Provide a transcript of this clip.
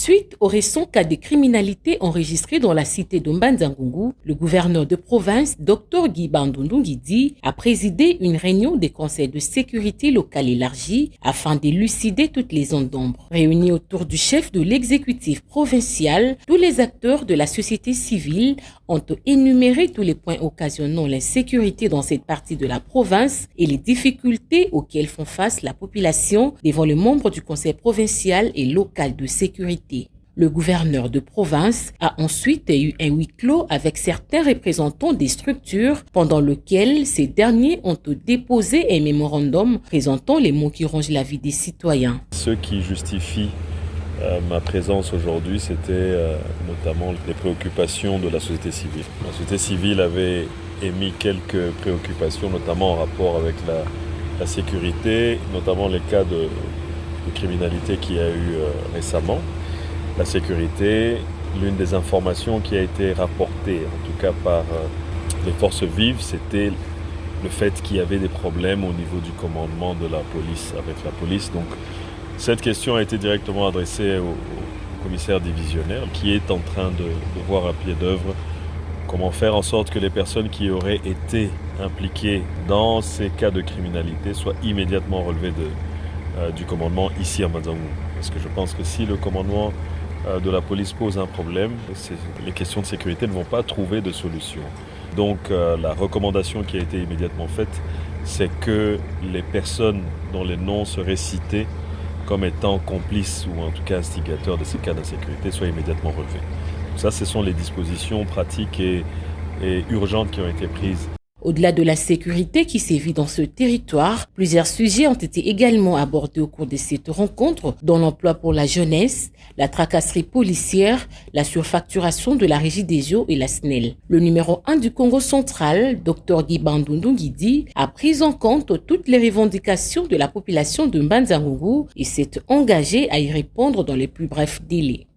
Suite au récent cas de criminalité enregistré dans la cité de Mbanza-Ngungu, le gouverneur de province, Dr Guy Bandundu Nguidi, a présidé une réunion des conseils de sécurité locale élargie afin d'élucider toutes les zones d'ombre. Réunis autour du chef de l'exécutif provincial, tous les acteurs de la société civile ont énuméré tous les points occasionnant l'insécurité dans cette partie de la province et les difficultés auxquelles font face la population devant les membres du conseil provincial et local de sécurité. Le gouverneur de province a ensuite eu un huis clos avec certains représentants des structures pendant lequel ces derniers ont déposé un mémorandum présentant les mots qui rongent la vie des citoyens. Ce qui justifie ma présence aujourd'hui, c'était notamment les préoccupations de la société civile. La société civile avait émis quelques préoccupations, notamment en rapport avec la sécurité, notamment les cas de criminalité qu'il y a eu récemment. La sécurité, l'une des informations qui a été rapportée, en tout cas par les forces vives, c'était le fait qu'il y avait des problèmes au niveau du commandement de la police, avec la police. Donc, cette question a été directement adressée au commissaire divisionnaire qui est en train de voir à pied d'œuvre comment faire en sorte que les personnes qui auraient été impliquées dans ces cas de criminalité soient immédiatement relevées du commandement ici à Mbanza-Ngungu. Parce que je pense que si le commandement de la police pose un problème, les questions de sécurité ne vont pas trouver de solution. Donc la recommandation qui a été immédiatement faite, c'est que les personnes dont les noms seraient cités comme étant complices ou en tout cas instigateurs de ces cas d'insécurité soient immédiatement relevés. Ça, ce sont les dispositions pratiques et urgentes qui ont été prises. Au-delà de la sécurité qui sévit dans ce territoire, plusieurs sujets ont été également abordés au cours de cette rencontre, dont l'emploi pour la jeunesse, la tracasserie policière, la surfacturation de la Régie des eaux et la SNEL. Le numéro 1 du Congo central, Dr Guy Bandundu Nguidi, a pris en compte toutes les revendications de la population de Mbanza-Ngungu et s'est engagé à y répondre dans les plus brefs délais.